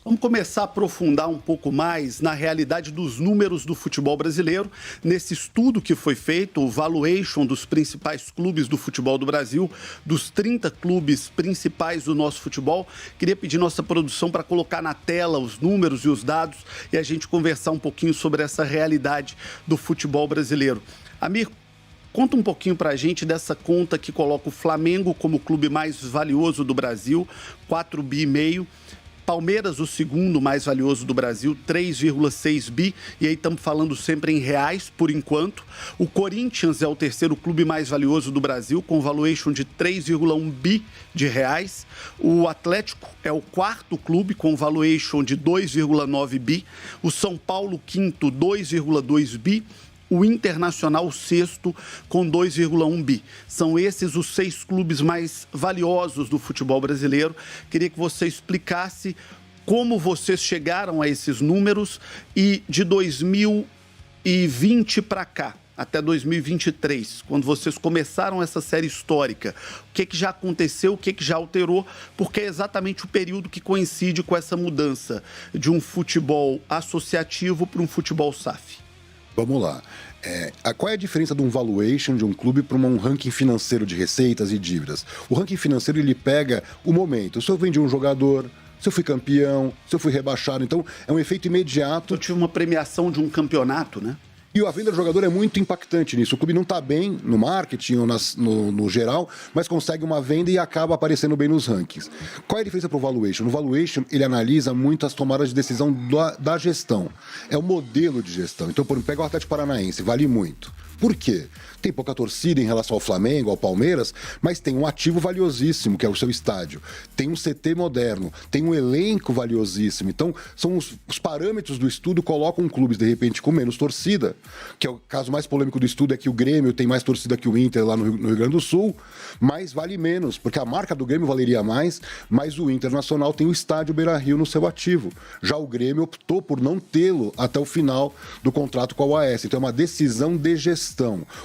Vamos começar a aprofundar um pouco mais na realidade dos números do futebol brasileiro. Nesse estudo que foi feito, o valuation dos principais clubes do futebol do Brasil, dos 30 clubes principais do nosso futebol. Queria pedir nossa produção para colocar na tela os números e os dados e a gente conversar um pouquinho sobre essa realidade do futebol brasileiro. Amir, conta um pouquinho para a gente dessa conta que coloca o Flamengo como o clube mais valioso do Brasil, 4,5 bi. Palmeiras, o segundo mais valioso do Brasil, 3,6 bi. E aí estamos falando sempre em reais, por enquanto. O Corinthians é o terceiro clube mais valioso do Brasil, com valuation de 3,1 bi de reais. O Atlético é o quarto clube, com valuation de 2,9 bi. O São Paulo, quinto, 2,2 bi. O Internacional, o sexto, com 2,1 bi. São esses os 6 clubes mais valiosos do futebol brasileiro. Queria que você explicasse como vocês chegaram a esses números e de 2020 para cá, até 2023, quando vocês começaram essa série histórica. O que já aconteceu, o que já alterou, porque é exatamente o período que coincide com essa mudança de um futebol associativo para um futebol SAF. Vamos lá. Qual é a diferença de um valuation de um clube para um ranking financeiro de receitas e dívidas? O ranking financeiro, ele pega o momento. Se eu vendi um jogador, se eu fui campeão, se eu fui rebaixado. Então, é um efeito imediato. Eu tive uma premiação de um campeonato, né? E a venda do jogador é muito impactante nisso. O clube não está bem no marketing ou no geral, mas consegue uma venda e acaba aparecendo bem nos rankings. Qual é a diferença para o valuation? No valuation, ele analisa muito as tomadas de decisão da gestão. É o modelo de gestão. Então, por exemplo, pega o Atlético Paranaense, vale muito. Por quê? Tem pouca torcida em relação ao Flamengo, ao Palmeiras, mas tem um ativo valiosíssimo, que é o seu estádio. Tem um CT moderno, tem um elenco valiosíssimo. Então, são os parâmetros do estudo colocam clubes, de repente, com menos torcida, que é o caso mais polêmico do estudo, é que o Grêmio tem mais torcida que o Inter lá no Rio Grande do Sul, mas vale menos, porque a marca do Grêmio valeria mais, mas o Internacional tem o estádio Beira-Rio no seu ativo. Já o Grêmio optou por não tê-lo até o final do contrato com a OAS. Então, é uma decisão de gestão.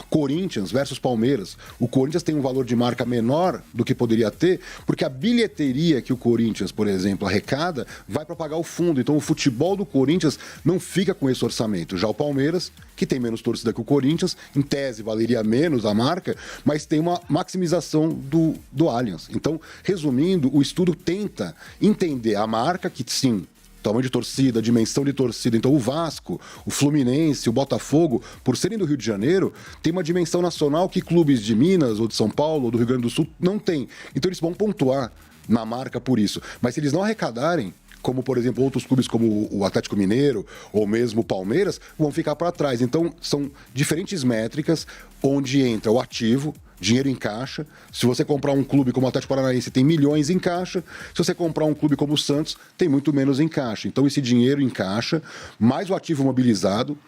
Corinthians versus Palmeiras. O Corinthians tem um valor de marca menor do que poderia ter, porque a bilheteria que o Corinthians, por exemplo, arrecada, vai para pagar o fundo. Então, o futebol do Corinthians não fica com esse orçamento. Já o Palmeiras, que tem menos torcida que o Corinthians, em tese valeria menos a marca, mas tem uma maximização do Allianz. Então, resumindo, o estudo tenta entender a marca, que sim, tamanho de torcida, dimensão de torcida. Então, o Vasco, o Fluminense, o Botafogo, por serem do Rio de Janeiro, tem uma dimensão nacional que clubes de Minas, ou de São Paulo, ou do Rio Grande do Sul, não têm. Então, eles vão pontuar na marca por isso. Mas se eles não arrecadarem, como, por exemplo, outros clubes como o Atlético Mineiro, ou mesmo o Palmeiras, vão ficar para trás. Então, são diferentes métricas onde entra o ativo, dinheiro em caixa. Se você comprar um clube como o Atlético Paranaense, tem milhões em caixa. Se você comprar um clube como o Santos, tem muito menos em caixa. Então, esse dinheiro em caixa, mais o ativo mobilizado,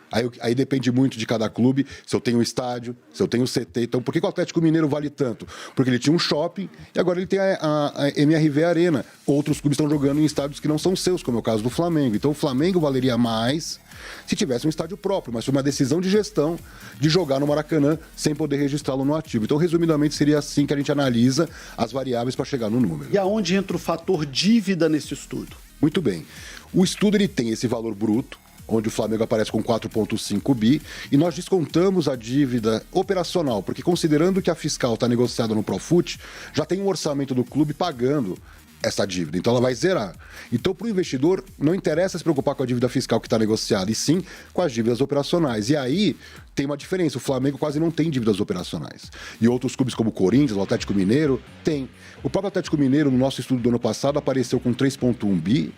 aí depende muito de cada clube, se eu tenho estádio, se eu tenho CT. Então, por que o Atlético Mineiro vale tanto? Porque ele tinha um shopping e agora ele tem a MRV Arena. Outros clubes estão jogando em estádios que não são seus, como é o caso do Flamengo. Então, o Flamengo valeria mais se tivesse um estádio próprio, mas foi uma decisão de gestão de jogar no Maracanã sem poder registrá-lo no ativo. Então, resumidamente, seria assim que a gente analisa as variáveis para chegar no número. E aonde entra o fator dívida nesse estudo? Muito bem. O estudo ele tem esse valor bruto, onde o Flamengo aparece com 4,5 bi, e nós descontamos a dívida operacional, porque considerando que a fiscal está negociada no Profut, já tem um orçamento do clube pagando essa dívida, então ela vai zerar. Então, para o investidor, não interessa se preocupar com a dívida fiscal que está negociada, e sim com as dívidas operacionais. E aí tem uma diferença, o Flamengo quase não tem dívidas operacionais. E outros clubes como o Corinthians, o Atlético Mineiro, tem. O próprio Atlético Mineiro, no nosso estudo do ano passado, apareceu com 3,1 bi,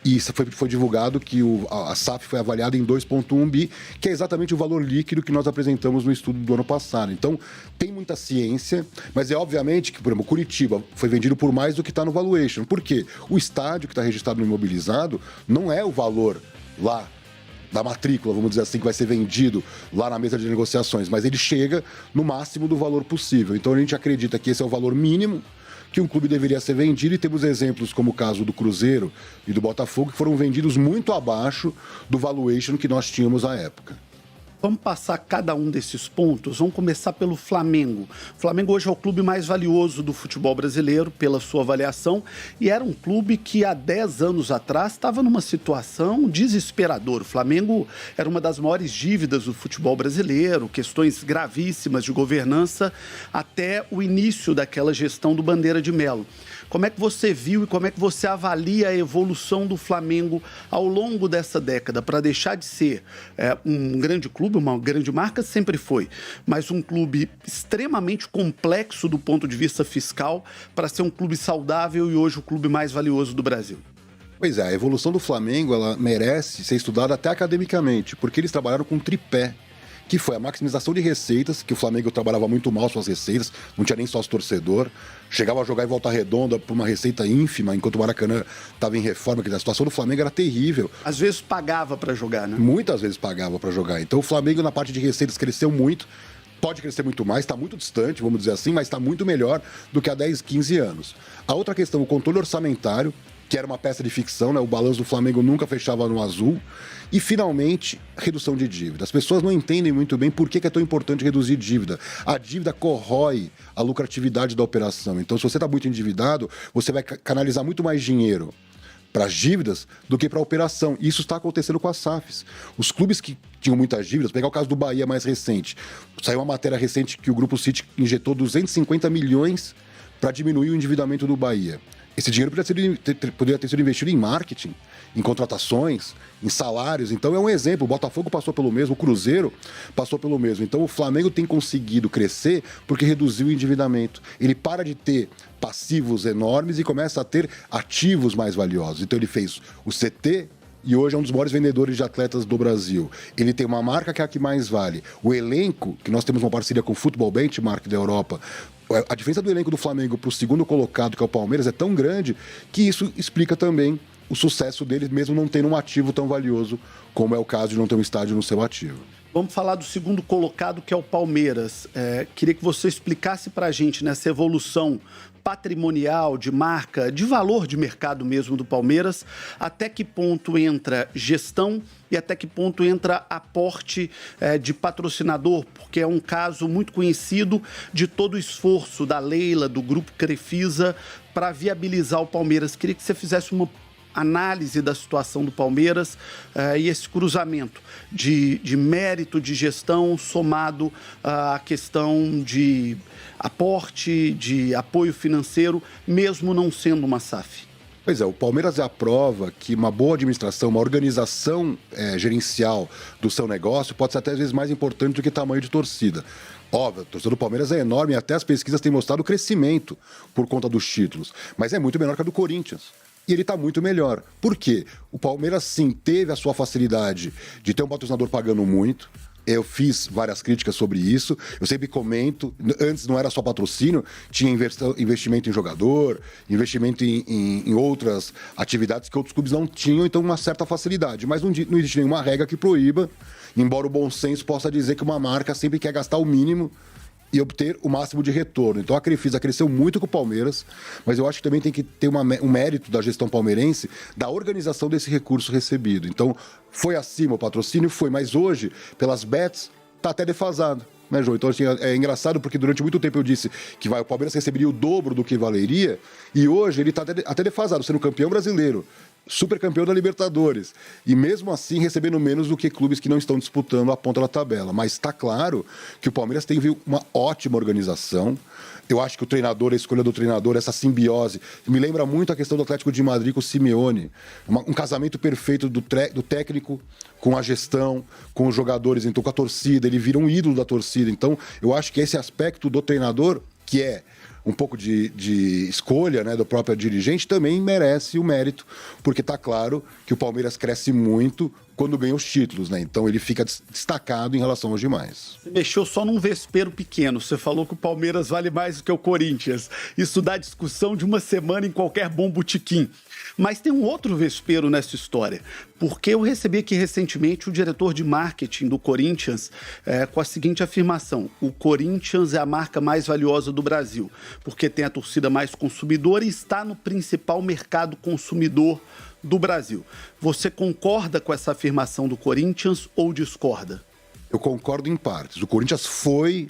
e foi divulgado que a SAF foi avaliada em 2,1 bi, que é exatamente o valor líquido que nós apresentamos no estudo do ano passado. Então, tem muita ciência, mas é obviamente que, por exemplo, Curitiba foi vendido por mais do que está no valuation. Por quê? O estádio que está registrado no imobilizado não é o valor lá da matrícula, vamos dizer assim, que vai ser vendido lá na mesa de negociações, mas ele chega no máximo do valor possível. Então, a gente acredita que esse é o valor mínimo que um clube deveria ser vendido, e temos exemplos como o caso do Cruzeiro e do Botafogo, que foram vendidos muito abaixo do valuation que nós tínhamos à época. Vamos passar cada um desses pontos. Vamos começar pelo Flamengo. O Flamengo hoje é o clube mais valioso do futebol brasileiro, pela sua avaliação, e era um clube que há 10 anos atrás estava numa situação desesperadora. O Flamengo era uma das maiores dívidas do futebol brasileiro, questões gravíssimas de governança, até o início daquela gestão do Bandeira de Melo. Como é que você viu e como é que você avalia a evolução do Flamengo ao longo dessa década, para deixar de ser um grande clube, uma grande marca, sempre foi, mas um clube extremamente complexo do ponto de vista fiscal, para ser um clube saudável e hoje o clube mais valioso do Brasil? Pois é, a evolução do Flamengo, ela merece ser estudada até academicamente, porque eles trabalharam com um tripé, que foi a maximização de receitas, que o Flamengo trabalhava muito mal suas receitas, não tinha nem sócio-torcedor, chegava a jogar em Volta Redonda por uma receita ínfima, enquanto o Maracanã estava em reforma, que a situação do Flamengo era terrível. Às vezes pagava para jogar, né? Muitas vezes pagava para jogar. Então o Flamengo, na parte de receitas, cresceu muito, pode crescer muito mais, está muito distante, vamos dizer assim, mas está muito melhor do que há 10, 15 anos. A outra questão, o controle orçamentário, que era uma peça de ficção, né? O balanço do Flamengo nunca fechava no azul. E, finalmente, redução de dívida. As pessoas não entendem muito bem por que é tão importante reduzir dívida. A dívida corrói a lucratividade da operação. Então, se você está muito endividado, você vai canalizar muito mais dinheiro para as dívidas do que para a operação. E isso está acontecendo com as SAFs. Os clubes que tinham muitas dívidas, pegar o caso do Bahia mais recente, saiu uma matéria recente que o Grupo City injetou 250 milhões para diminuir o endividamento do Bahia. Esse dinheiro poderia ter sido investido em marketing, em contratações, em salários. Então é um exemplo. O Botafogo passou pelo mesmo, o Cruzeiro passou pelo mesmo. Então o Flamengo tem conseguido crescer porque reduziu o endividamento. Ele para de ter passivos enormes e começa a ter ativos mais valiosos. Então ele fez o CT e hoje é um dos maiores vendedores de atletas do Brasil. Ele tem uma marca que é a que mais vale. O elenco, que nós temos uma parceria com o Football Benchmark da Europa, a diferença do elenco do Flamengo para o segundo colocado, que é o Palmeiras, é tão grande que isso explica também o sucesso deles, mesmo não tendo um ativo tão valioso como é o caso de não ter um estádio no seu ativo. Vamos falar do segundo colocado, que é o Palmeiras. Queria que você explicasse para a gente nessa evolução patrimonial, de marca, de valor de mercado mesmo do Palmeiras, até que ponto entra gestão e até que ponto entra aporte de patrocinador, porque é um caso muito conhecido de todo o esforço da Leila, do Grupo Crefisa, para viabilizar o Palmeiras. Queria que você fizesse uma análise da situação do Palmeiras e esse cruzamento de mérito de gestão somado à questão de aporte, de apoio financeiro, mesmo não sendo uma SAF. Pois é, o Palmeiras é a prova que uma boa administração, uma organização gerencial do seu negócio pode ser até às vezes mais importante do que tamanho de torcida. Óbvio, a torcida do Palmeiras é enorme e até as pesquisas têm mostrado o crescimento por conta dos títulos, mas é muito menor que a do Corinthians. E ele está muito melhor. Por quê? O Palmeiras, sim, teve a sua facilidade de ter um patrocinador pagando muito. Eu fiz várias críticas sobre isso. Eu sempre comento, antes não era só patrocínio, tinha investimento em jogador, investimento em outras atividades que outros clubes não tinham, então uma certa facilidade. Mas não existe nenhuma regra que proíba, embora o bom senso possa dizer que uma marca sempre quer gastar o mínimo e obter o máximo de retorno. Então a Crefisa cresceu muito com o Palmeiras, mas eu acho que também tem que ter um mérito da gestão palmeirense da organização desse recurso recebido. Então foi acima o patrocínio, foi, mas hoje, pelas bets, está até defasado. Né, João? Então assim, é engraçado porque durante muito tempo eu disse que o Palmeiras receberia o dobro do que valeria e hoje ele está até defasado, sendo campeão brasileiro, super campeão da Libertadores e mesmo assim recebendo menos do que clubes que não estão disputando a ponta da tabela. Mas está claro que o Palmeiras tem uma ótima organização. Eu acho que o treinador, a escolha do treinador, essa simbiose, me lembra muito a questão do Atlético de Madrid com o Simeone. Um casamento perfeito do técnico com a gestão, com os jogadores, então com a torcida, ele vira um ídolo da torcida. Então eu acho que esse aspecto do treinador, que é um pouco de escolha, né, do próprio dirigente, também merece o mérito, porque está claro que o Palmeiras cresce muito quando ganha os títulos, né? Então ele fica destacado em relação aos demais. Você mexeu só num vespeiro pequeno. Você falou que o Palmeiras vale mais do que o Corinthians. Isso dá discussão de uma semana em qualquer bom botequim. Mas tem um outro vespeiro nessa história, porque eu recebi aqui recentemente o diretor de marketing do Corinthians com a seguinte afirmação: o Corinthians é a marca mais valiosa do Brasil, porque tem a torcida mais consumidora e está no principal mercado consumidor do Brasil. Você concorda com essa afirmação do Corinthians ou discorda? Eu concordo em partes. O Corinthians foi,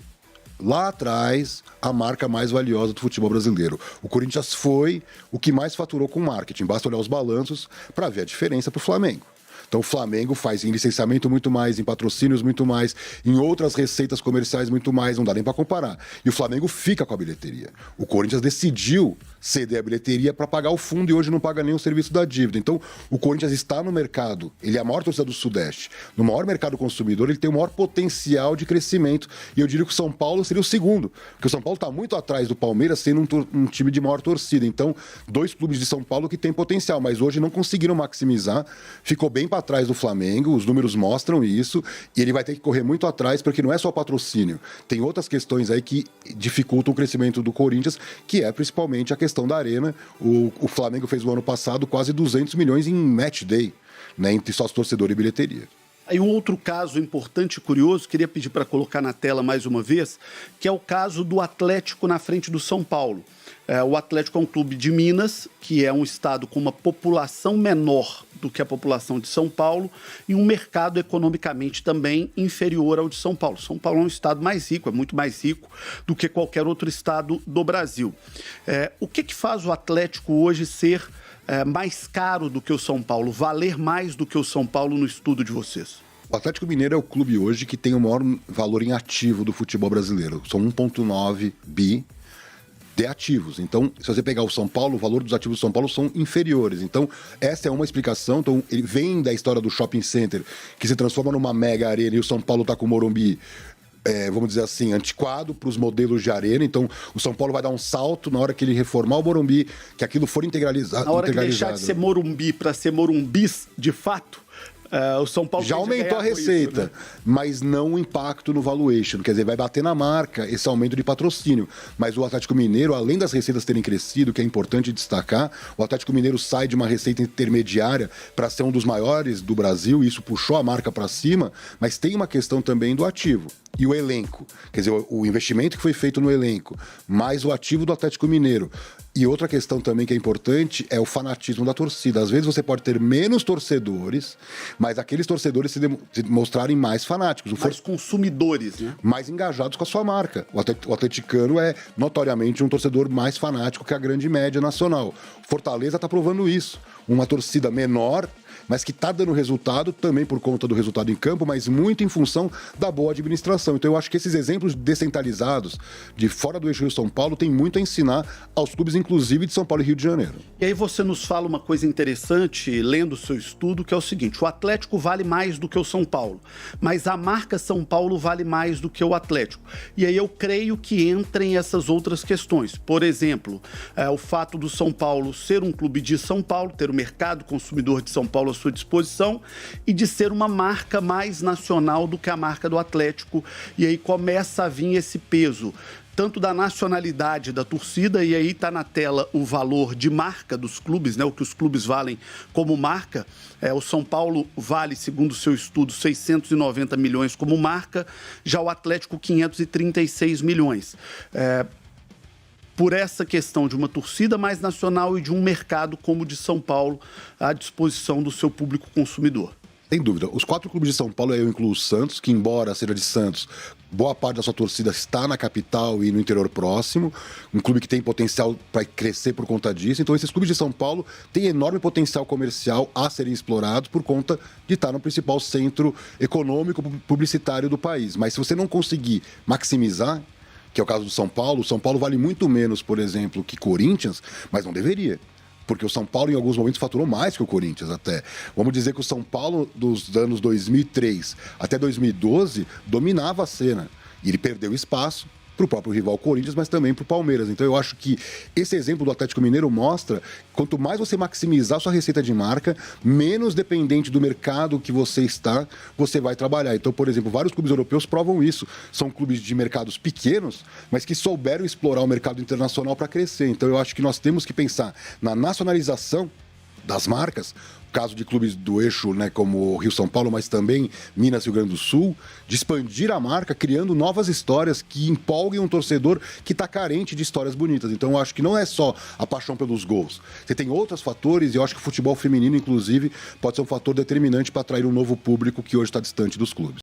lá atrás, a marca mais valiosa do futebol brasileiro. O Corinthians foi o que mais faturou com marketing. Basta olhar os balanços para ver a diferença para o Flamengo. Então, o Flamengo faz em licenciamento muito mais, em patrocínios muito mais, em outras receitas comerciais muito mais, não dá nem para comparar. E o Flamengo fica com a bilheteria. O Corinthians decidiu ceder a bilheteria para pagar o fundo e hoje não paga nem o serviço da dívida. Então, o Corinthians está no mercado, ele é a maior torcida do Sudeste. No maior mercado consumidor, ele tem o maior potencial de crescimento. E eu diria que o São Paulo seria o segundo, porque o São Paulo está muito atrás do Palmeiras, sendo um time de maior torcida. Então, 2 clubes de São Paulo que têm potencial, mas hoje não conseguiram maximizar, ficou bem para trás do Flamengo, os números mostram isso, e ele vai ter que correr muito atrás, porque não é só patrocínio. Tem outras questões aí que dificultam o crescimento do Corinthians, que é principalmente a questão da arena. O Flamengo fez no ano passado quase 200 milhões em match day, né, entre sócio torcedor e bilheteria. Aí um outro caso importante e curioso, queria pedir para colocar na tela mais uma vez, que é o caso do Atlético na frente do São Paulo. O Atlético é um clube de Minas, que é um estado com uma população menor do que a população de São Paulo e um mercado economicamente também inferior ao de São Paulo. São Paulo é um estado mais rico, é muito mais rico do que qualquer outro estado do Brasil. O que faz o Atlético hoje ser mais caro do que o São Paulo, valer mais do que o São Paulo no estudo de vocês? O Atlético Mineiro é o clube hoje que tem o maior valor em ativo do futebol brasileiro. São 1,9 bi de ativos. Então, se você pegar o São Paulo, o valor dos ativos do São Paulo são inferiores. Então, essa é uma explicação. Então, ele vem da história do shopping center, que se transforma numa mega arena, e o São Paulo está com o Morumbi, vamos dizer assim, antiquado para os modelos de arena. Então, o São Paulo vai dar um salto na hora que ele reformar o Morumbi, que aquilo for integralizado. Na hora que deixar de ser Morumbi para ser Morumbis, de fato, o São Paulo já aumentou a receita, isso, né? Mas não o impacto no valuation. Quer dizer, vai bater na marca esse aumento de patrocínio. Mas o Atlético Mineiro, além das receitas terem crescido, que é importante destacar, o Atlético Mineiro sai de uma receita intermediária para ser um dos maiores do Brasil, e isso puxou a marca para cima, mas tem uma questão também do ativo. E o elenco, quer dizer, o investimento que foi feito no elenco, mais o ativo do Atlético Mineiro. E outra questão também que é importante é o fanatismo da torcida. Às vezes você pode ter menos torcedores, mas aqueles torcedores se mostrarem mais fanáticos. Mais consumidores, né? Mais engajados com a sua marca. O atleticano é notoriamente um torcedor mais fanático que a grande média nacional. Fortaleza está provando isso. Uma torcida menor, mas que está dando resultado também por conta do resultado em campo, mas muito em função da boa administração. Então eu acho que esses exemplos descentralizados, de fora do eixo Rio-São Paulo, tem muito a ensinar aos clubes, inclusive de São Paulo e Rio de Janeiro. E aí você nos fala uma coisa interessante, lendo o seu estudo, que é o seguinte: o Atlético vale mais do que o São Paulo, mas a marca São Paulo vale mais do que o Atlético. E aí eu creio que entrem essas outras questões. Por exemplo, o fato do São Paulo ser um clube de São Paulo, ter o mercado consumidor de São Paulo à sua disposição e de ser uma marca mais nacional do que a marca do Atlético. E aí começa a vir esse peso, tanto da nacionalidade da torcida, e aí está na tela o valor de marca dos clubes, né, o que os clubes valem como marca. O São Paulo vale, segundo o seu estudo, 690 milhões como marca, já o Atlético 536 milhões. Por essa questão de uma torcida mais nacional e de um mercado como o de São Paulo à disposição do seu público consumidor. Sem dúvida. Os 4 clubes de São Paulo, eu incluo o Santos, que embora seja de Santos, boa parte da sua torcida está na capital e no interior próximo, um clube que tem potencial para crescer por conta disso. Então esses clubes de São Paulo têm enorme potencial comercial a serem explorados por conta de estar no principal centro econômico publicitário do país. Mas se você não conseguir maximizar, que é o caso do São Paulo vale muito menos, por exemplo, que Corinthians, mas não deveria. Porque o São Paulo, em alguns momentos, faturou mais que o Corinthians até. Vamos dizer que o São Paulo, dos anos 2003 até 2012, dominava a cena. E ele perdeu espaço para o próprio rival Corinthians, mas também para o Palmeiras. Então eu acho que esse exemplo do Atlético Mineiro mostra que quanto mais você maximizar sua receita de marca, menos dependente do mercado que você está, você vai trabalhar. Então, por exemplo, vários clubes europeus provam isso. São clubes de mercados pequenos, mas que souberam explorar o mercado internacional para crescer. Então eu acho que nós temos que pensar na nacionalização das marcas, caso de clubes do eixo, né, como Rio-São Paulo, mas também Minas e Rio Grande do Sul, de expandir a marca, criando novas histórias que empolguem um torcedor que está carente de histórias bonitas. Então eu acho que não é só a paixão pelos gols. Você tem outros fatores, e eu acho que o futebol feminino, inclusive, pode ser um fator determinante para atrair um novo público que hoje está distante dos clubes.